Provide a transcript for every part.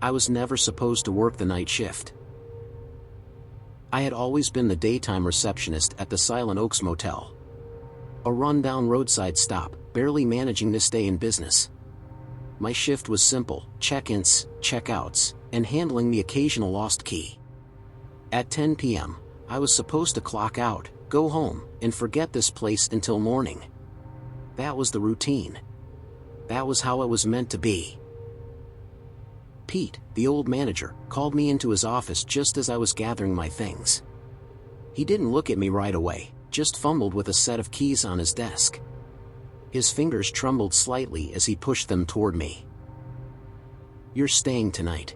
I was never supposed to work the night shift. I had always been the daytime receptionist at the Silent Oaks Motel. A rundown roadside stop, barely managing to stay in business. My shift was simple: check-ins, check-outs, and handling the occasional lost key. At 10 p.m., I was supposed to clock out, go home, and forget this place until morning. That was the routine. That was how it was meant to be. Pete, the old manager, called me into his office just as I was gathering my things. He didn't look at me right away, just fumbled with a set of keys on his desk. His fingers trembled slightly as he pushed them toward me. "You're staying tonight,"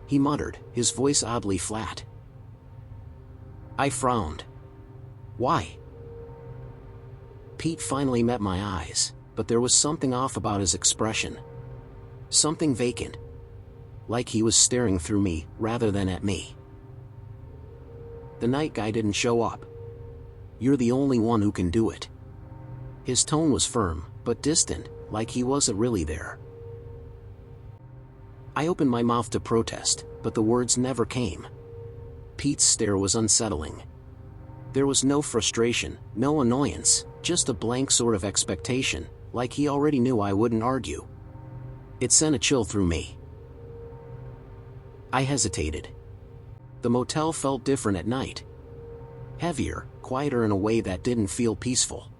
he muttered, his voice oddly flat. I frowned. "Why?" Pete finally met my eyes, but there was something off about his expression. Something vacant. Like he was staring through me, rather than at me. "The night guy didn't show up. You're the only one who can do it." His tone was firm, but distant, like he wasn't really there. I opened my mouth to protest, but the words never came. Pete's stare was unsettling. There was no frustration, no annoyance, just a blank sort of expectation, like he already knew I wouldn't argue. It sent a chill through me. I hesitated. The motel felt different at night. Heavier, quieter in a way that didn't feel peaceful.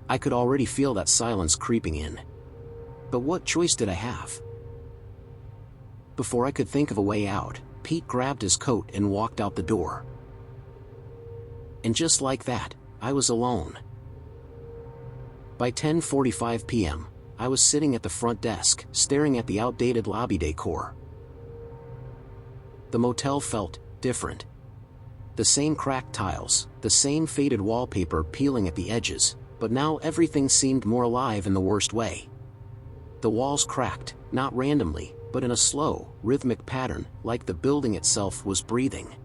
I could already feel that silence creeping in. But what choice did I have? Before I could think of a way out, Pete grabbed his coat and walked out the door. And just like that, I was alone. By 10:45 p.m., I was sitting at the front desk, staring at the outdated lobby decor. The motel felt different. The same cracked tiles, the same faded wallpaper peeling at the edges, but now everything seemed more alive in the worst way. The walls cracked, not randomly, but in a slow, rhythmic pattern, like the building itself was breathing.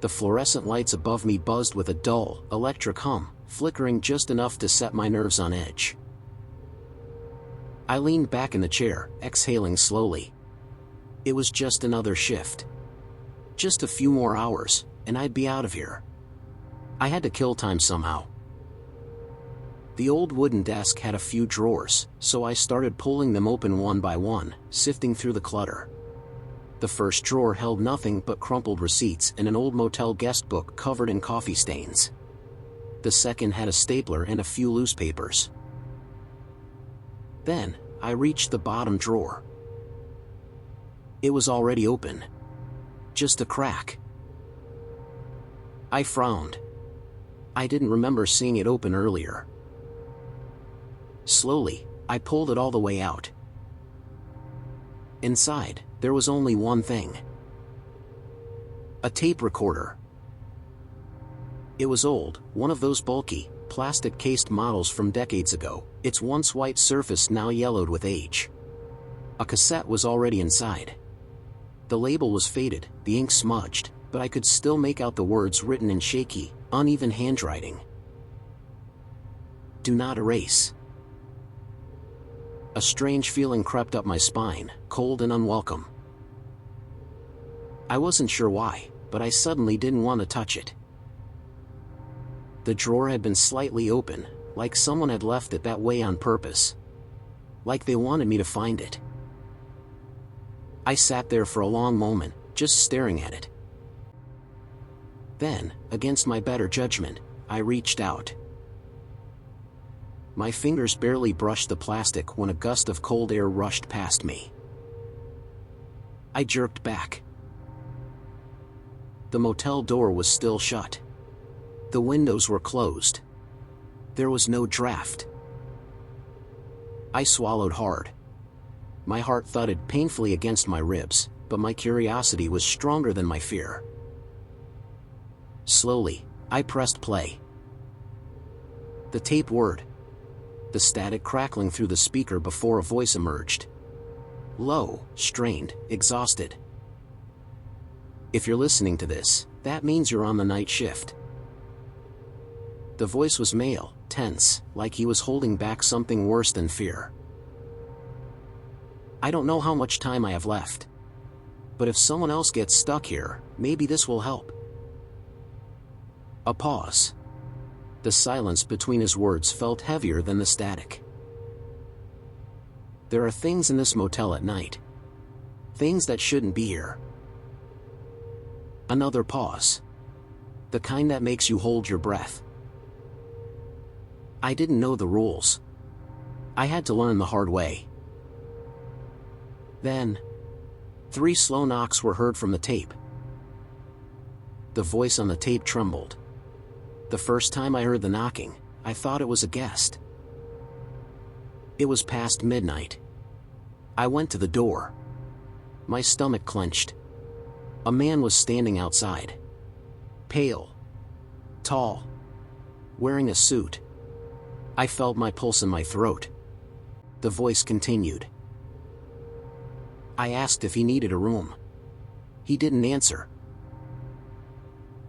The fluorescent lights above me buzzed with a dull, electric hum, flickering just enough to set my nerves on edge. I leaned back in the chair, exhaling slowly. It was just another shift. Just a few more hours, and I'd be out of here. I had to kill time somehow. The old wooden desk had a few drawers, so I started pulling them open one by one, sifting through the clutter. The first drawer held nothing but crumpled receipts and an old motel guest book covered in coffee stains. The second had a stapler and a few loose papers. Then, I reached the bottom drawer. It was already open. Just a crack. I frowned. I didn't remember seeing it open earlier. Slowly, I pulled it all the way out. Inside, there was only one thing. A tape recorder. It was old, one of those bulky, plastic-cased models from decades ago, its once white surface now yellowed with age. A cassette was already inside. The label was faded, the ink smudged, but I could still make out the words written in shaky, uneven handwriting. "Do not erase." A strange feeling crept up my spine, cold and unwelcome. I wasn't sure why, but I suddenly didn't want to touch it. The drawer had been slightly open, like someone had left it that way on purpose. Like they wanted me to find it. I sat there for a long moment, just staring at it. Then, against my better judgment, I reached out. My fingers barely brushed the plastic when a gust of cold air rushed past me. I jerked back. The motel door was still shut. The windows were closed. There was no draft. I swallowed hard. My heart thudded painfully against my ribs, but my curiosity was stronger than my fear. Slowly, I pressed play. The tape whirred. The static crackling through the speaker before a voice emerged. Low, strained, exhausted. "If you're listening to this, that means you're on the night shift." The voice was male, tense, like he was holding back something worse than fear. I don't know how much time I have left. But if someone else gets stuck here, maybe this will help." A pause. The silence between his words felt heavier than the static. "There are things in this motel at night. Things that shouldn't be here." Another pause. The kind that makes you hold your breath. I didn't know the rules. I had to learn the hard way. Then, 3 slow knocks were heard from the tape. The voice on the tape trembled. The first time I heard the knocking, I thought it was a guest. It was past midnight. I went to the door. My stomach clenched. A man was standing outside. Pale. Tall. Wearing a suit. I felt my pulse in my throat. The voice continued. I asked if he needed a room. He didn't answer.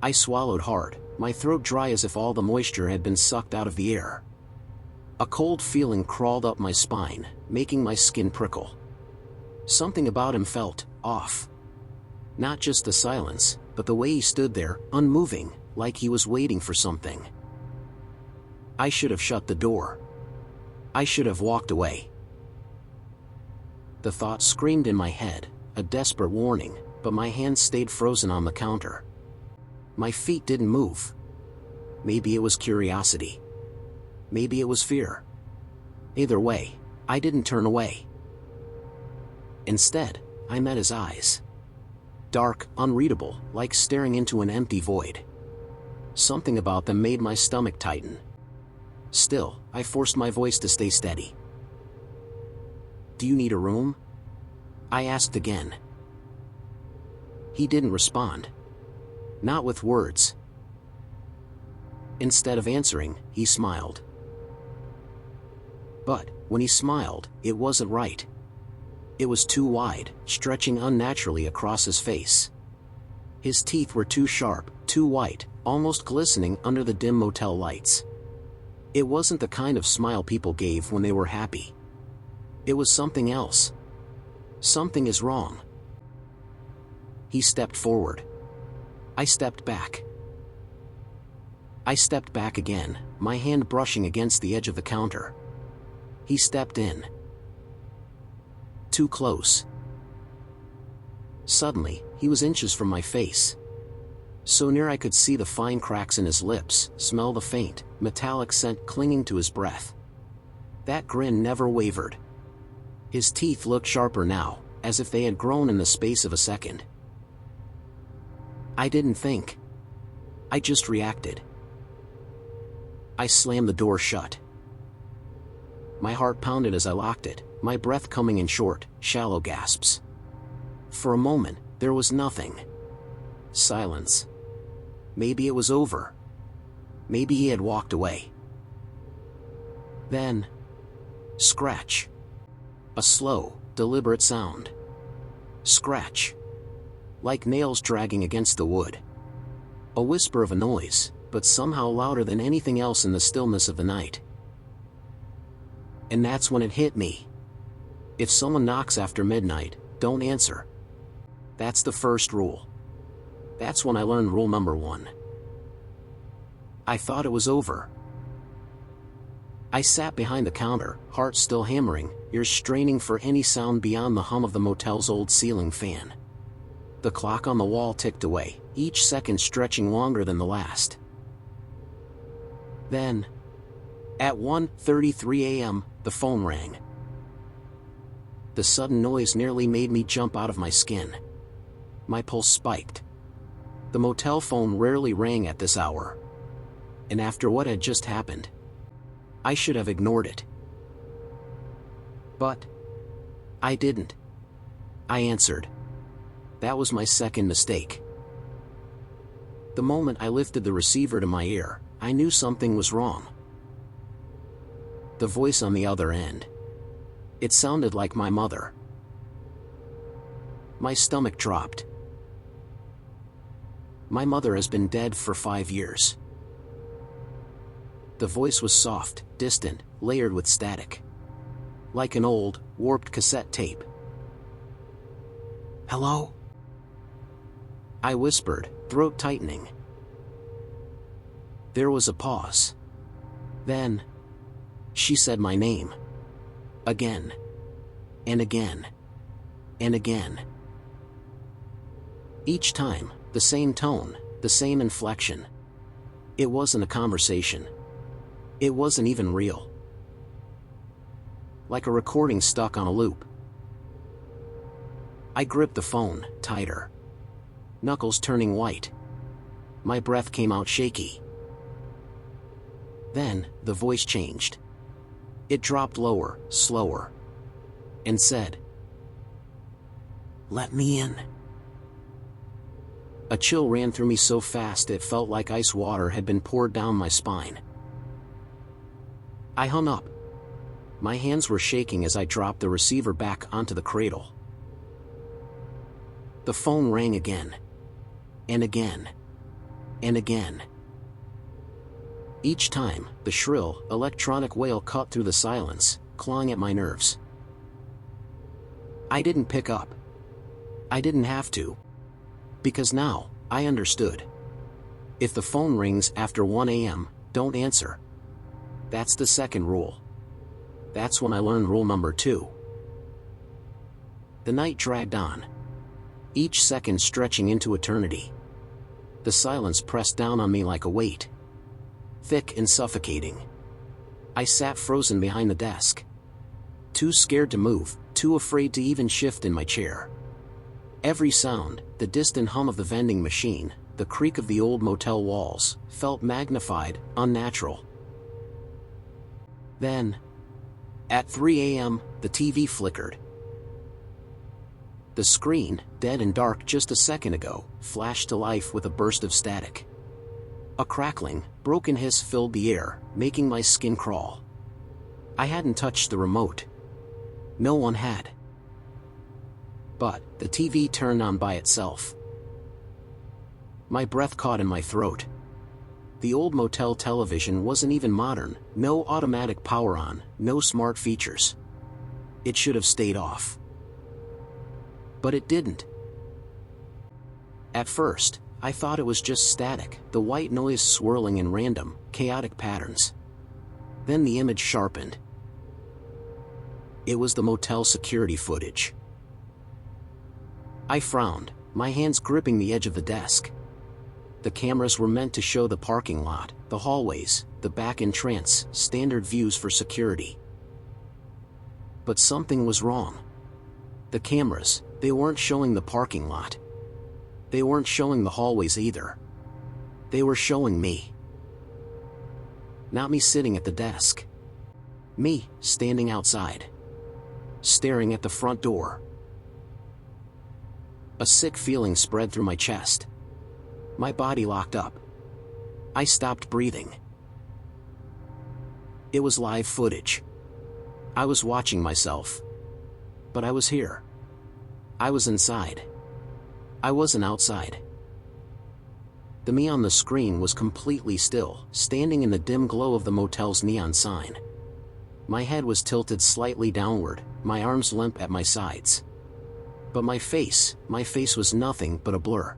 I swallowed hard, my throat dry as if all the moisture had been sucked out of the air. A cold feeling crawled up my spine, making my skin prickle. Something about him felt off. Not just the silence, but the way he stood there, unmoving, like he was waiting for something. I should have shut the door. I should have walked away. The thought screamed in my head, a desperate warning, but my hands stayed frozen on the counter. My feet didn't move. Maybe it was curiosity. Maybe it was fear. Either way, I didn't turn away. Instead, I met his eyes. Dark, unreadable, like staring into an empty void. Something about them made my stomach tighten. Still, I forced my voice to stay steady. "Do you need a room?" I asked again. He didn't respond. Not with words. Instead of answering, he smiled. But, when he smiled, it wasn't right. It was too wide, stretching unnaturally across his face. His teeth were too sharp, too white, almost glistening under the dim motel lights. It wasn't the kind of smile people gave when they were happy. It was something else. Something is wrong. He stepped forward. I stepped back. I stepped back again, my hand brushing against the edge of the counter. He stepped in. Too close. Suddenly, he was inches from my face. So near I could see the fine cracks in his lips, smell the faint, metallic scent clinging to his breath. That grin never wavered. His teeth looked sharper now, as if they had grown in the space of a second. I didn't think. I just reacted. I slammed the door shut. My heart pounded as I locked it, my breath coming in short, shallow gasps. For a moment, there was nothing. Silence. Maybe it was over. Maybe he had walked away. Then, scratch. A slow, deliberate sound. Scratch. Like nails dragging against the wood. A whisper of a noise, but somehow louder than anything else in the stillness of the night. And that's when it hit me. If someone knocks after midnight, don't answer. That's the first rule. That's when I learned rule number 1. I thought it was over. I sat behind the counter, heart still hammering, ears straining for any sound beyond the hum of the motel's old ceiling fan. The clock on the wall ticked away, each second stretching longer than the last. Then, at 1:33 a.m., the phone rang. The sudden noise nearly made me jump out of my skin. My pulse spiked. The motel phone rarely rang at this hour. And after what had just happened, I should have ignored it. But I didn't. I answered. That was my second mistake. The moment I lifted the receiver to my ear, I knew something was wrong. The voice on the other end. It sounded like my mother. My stomach dropped. My mother has been dead for 5 years. The voice was soft, distant, layered with static. Like an old, warped cassette tape, "Hello?" I whispered, throat tightening. There was a pause. Then, she said my name. Again. And again. And again. Each time, the same tone, the same inflection. It wasn't a conversation. It wasn't even real. Like a recording stuck on a loop. I gripped the phone, tighter. Knuckles turning white. My breath came out shaky. Then, the voice changed. It dropped lower, slower. And said, "Let me in." A chill ran through me so fast it felt like ice water had been poured down my spine. I hung up. My hands were shaking as I dropped the receiver back onto the cradle. The phone rang again. And again. And again. Each time, the shrill, electronic wail cut through the silence, clawing at my nerves. I didn't pick up. I didn't have to. Because now, I understood. If the phone rings after 1 a.m., don't answer. That's the second rule. That's when I learned rule number 2. The night dragged on. Each second stretching into eternity. The silence pressed down on me like a weight. Thick and suffocating. I sat frozen behind the desk. Too scared to move, too afraid to even shift in my chair. Every sound, the distant hum of the vending machine, the creak of the old motel walls, felt magnified, unnatural. Then, at 3 a.m., the TV flickered. The screen, dead and dark just a second ago, flashed to life with a burst of static. A crackling, broken hiss filled the air, making my skin crawl. I hadn't touched the remote. No one had. But the TV turned on by itself. My breath caught in my throat. The old motel television wasn't even modern, no automatic power on, no smart features. It should have stayed off. But it didn't. At first, I thought it was just static, the white noise swirling in random, chaotic patterns. Then the image sharpened. It was the motel security footage. I frowned, my hands gripping the edge of the desk. The cameras were meant to show the parking lot, the hallways, the back entrance, standard views for security. But something was wrong. The cameras, they weren't showing the parking lot. They weren't showing the hallways either. They were showing me. Not me sitting at the desk. Me, standing outside. Staring at the front door. A sick feeling spread through my chest. My body locked up. I stopped breathing. It was live footage. I was watching myself. But I was here. I was inside. I wasn't outside. The me on the screen was completely still, standing in the dim glow of the motel's neon sign. My head was tilted slightly downward, my arms limp at my sides. But my face was nothing but a blur.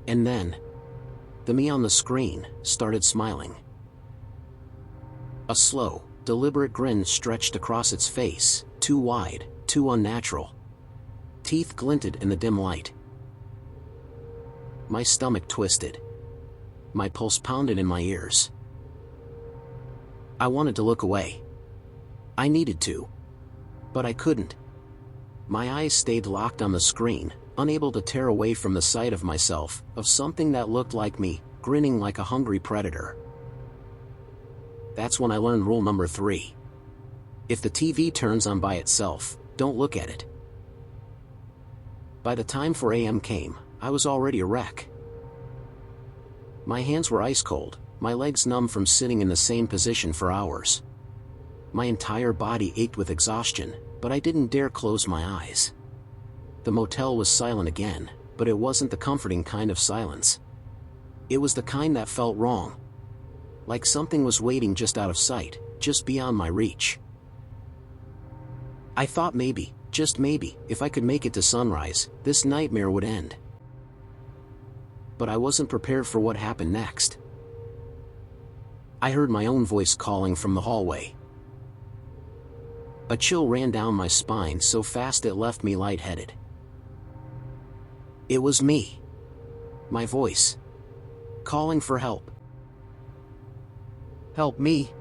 And then, the me on the screen started smiling. A slow, deliberate grin stretched across its face, too wide, too unnatural. Teeth glinted in the dim light. My stomach twisted. My pulse pounded in my ears. I wanted to look away. I needed to. But I couldn't. My eyes stayed locked on the screen, unable to tear away from the sight of myself, of something that looked like me, grinning like a hungry predator. That's when I learned rule number 3. If the TV turns on by itself, don't look at it. By the time 4 a.m. came, I was already a wreck. My hands were ice cold, my legs numb from sitting in the same position for hours. My entire body ached with exhaustion, but I didn't dare close my eyes. The motel was silent again, but it wasn't the comforting kind of silence. It was the kind that felt wrong. Like something was waiting just out of sight, just beyond my reach. I thought maybe Just maybe, if I could make it to sunrise, this nightmare would end. But I wasn't prepared for what happened next. I heard my own voice calling from the hallway. A chill ran down my spine so fast it left me lightheaded. It was me. My voice. Calling for help. Help me.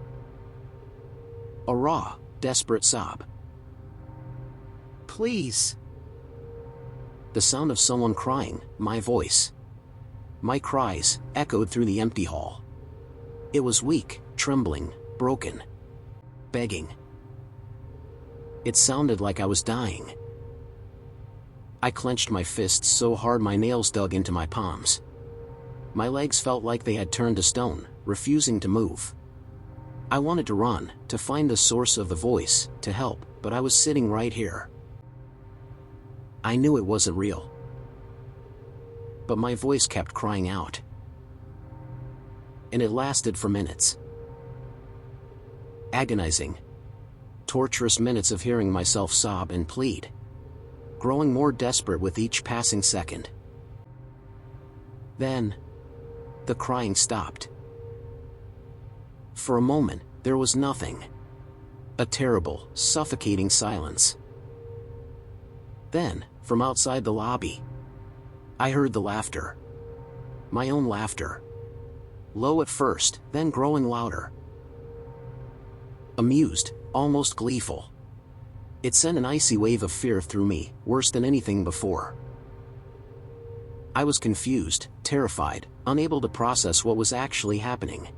A raw, desperate sob. Please. The sound of someone crying, my voice. My cries echoed through the empty hall. It was weak, trembling, broken. Begging. It sounded like I was dying. I clenched my fists so hard my nails dug into my palms. My legs felt like they had turned to stone, refusing to move. I wanted to run, to find the source of the voice, to help, but I was sitting right here. I knew it wasn't real. But my voice kept crying out. And it lasted for minutes. Agonizing. Torturous minutes of hearing myself sob and plead. Growing more desperate with each passing second. Then, the crying stopped. For a moment, there was nothing. A terrible, suffocating silence. Then, from outside the lobby, I heard the laughter. My own laughter. Low at first, then growing louder. Amused, almost gleeful. It sent an icy wave of fear through me, worse than anything before. I was confused, terrified, unable to process what was actually happening.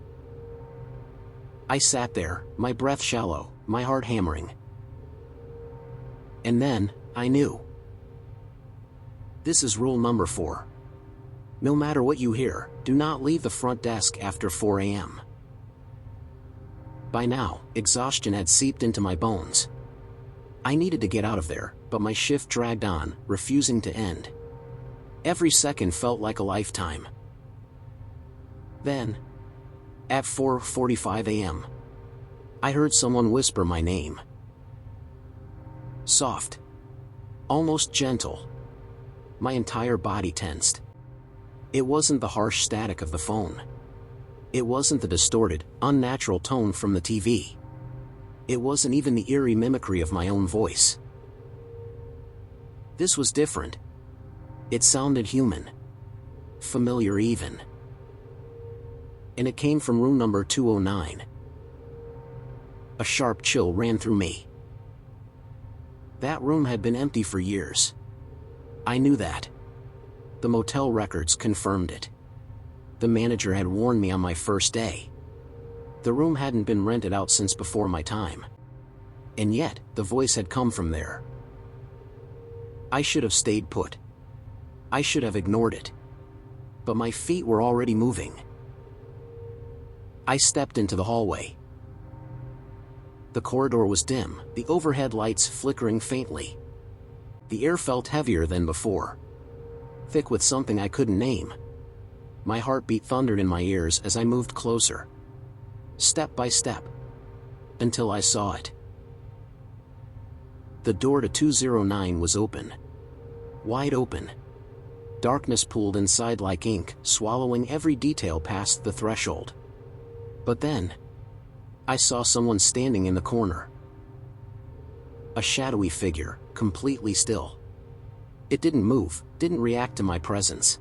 I sat there, my breath shallow, my heart hammering. And then, I knew. This is rule number 4. No matter what you hear, do not leave the front desk after 4 a.m. By now, exhaustion had seeped into my bones. I needed to get out of there, but my shift dragged on, refusing to end. Every second felt like a lifetime. Then, at 4:45 a.m., I heard someone whisper my name. Soft. Almost gentle. My entire body tensed. It wasn't the harsh static of the phone. It wasn't the distorted, unnatural tone from the TV. It wasn't even the eerie mimicry of my own voice. This was different. It sounded human. Familiar even. And it came from room number 209. A sharp chill ran through me. That room had been empty for years. I knew that. The motel records confirmed it. The manager had warned me on my first day. The room hadn't been rented out since before my time. And yet, the voice had come from there. I should have stayed put. I should have ignored it. But my feet were already moving. I stepped into the hallway. The corridor was dim, the overhead lights flickering faintly. The air felt heavier than before. Thick with something I couldn't name. My heartbeat thundered in my ears as I moved closer. Step by step. Until I saw it. The door to 209 was open. Wide open. Darkness pooled inside like ink, swallowing every detail past the threshold. But then, I saw someone standing in the corner. A shadowy figure, completely still. It didn't move, didn't react to my presence.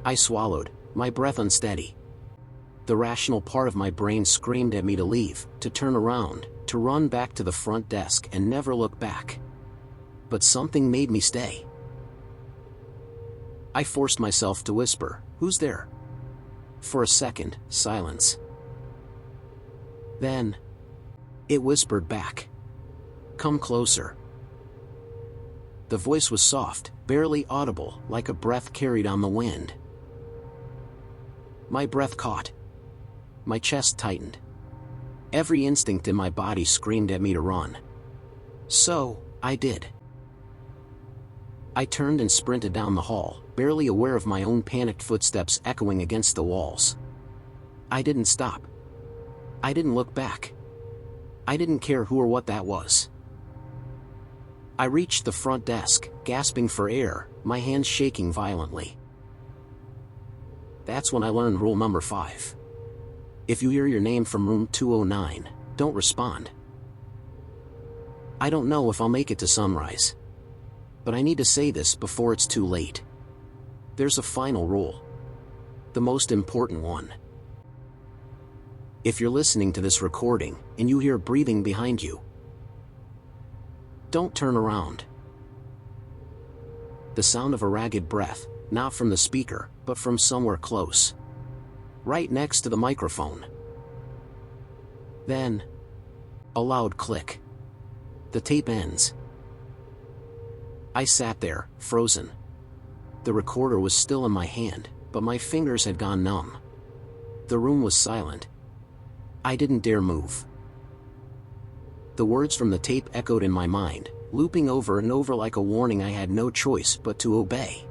I swallowed, my breath unsteady. The rational part of my brain screamed at me to leave, to turn around, to run back to the front desk and never look back. But something made me stay. I forced myself to whisper, "Who's there?" For a second, silence. Then, it whispered back, "Come closer." The voice was soft, barely audible, like a breath carried on the wind. My breath caught. My chest tightened. Every instinct in my body screamed at me to run. So, I did. I turned and sprinted down the hall, barely aware of my own panicked footsteps echoing against the walls. I didn't stop. I didn't look back. I didn't care who or what that was. I reached the front desk, gasping for air, my hands shaking violently. That's when I learned rule number 5. If you hear your name from room 209, don't respond. I don't know if I'll make it to sunrise, but I need to say this before it's too late. There's a final rule. The most important one. If you're listening to this recording and you hear breathing behind you, don't turn around. The sound of a ragged breath, not from the speaker, but from somewhere close, right next to the microphone. Then, a loud click. The tape ends. I sat there, frozen. The recorder was still in my hand, but my fingers had gone numb. The room was silent. I didn't dare move. The words from the tape echoed in my mind, looping over and over like a warning I had no choice but to obey.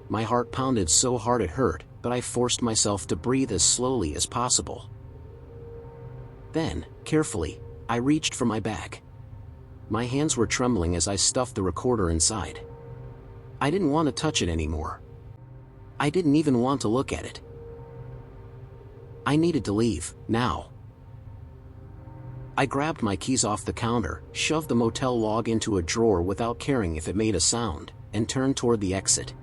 My heart pounded so hard it hurt, but I forced myself to breathe as slowly as possible. Then, carefully, I reached for my bag. My hands were trembling as I stuffed the recorder inside. I didn't want to touch it anymore. I didn't even want to look at it. I needed to leave, now. I grabbed my keys off the counter, shoved the motel log into a drawer without caring if it made a sound, and turned toward the exit.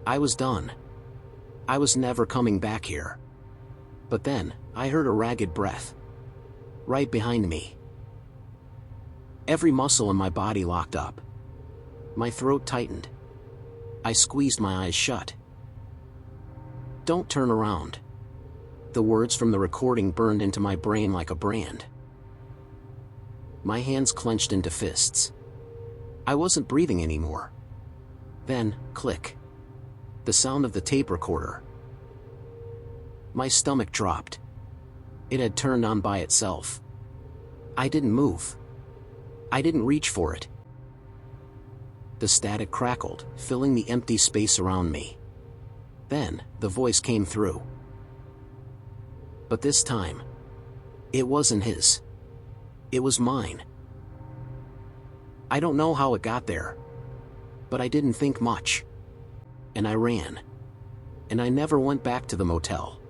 I was done. I was never coming back here. But then, I heard a ragged breath. Right behind me. Every muscle in my body locked up. My throat tightened. I squeezed my eyes shut. Don't turn around. The words from the recording burned into my brain like a brand. My hands clenched into fists. I wasn't breathing anymore. Then, click. The sound of the tape recorder. My stomach dropped. It had turned on by itself. I didn't move. I didn't reach for it. The static crackled, filling the empty space around me. Then, the voice came through. But this time, it wasn't his. It was mine. I don't know how it got there, but I didn't think much. And I ran. And I never went back to the motel.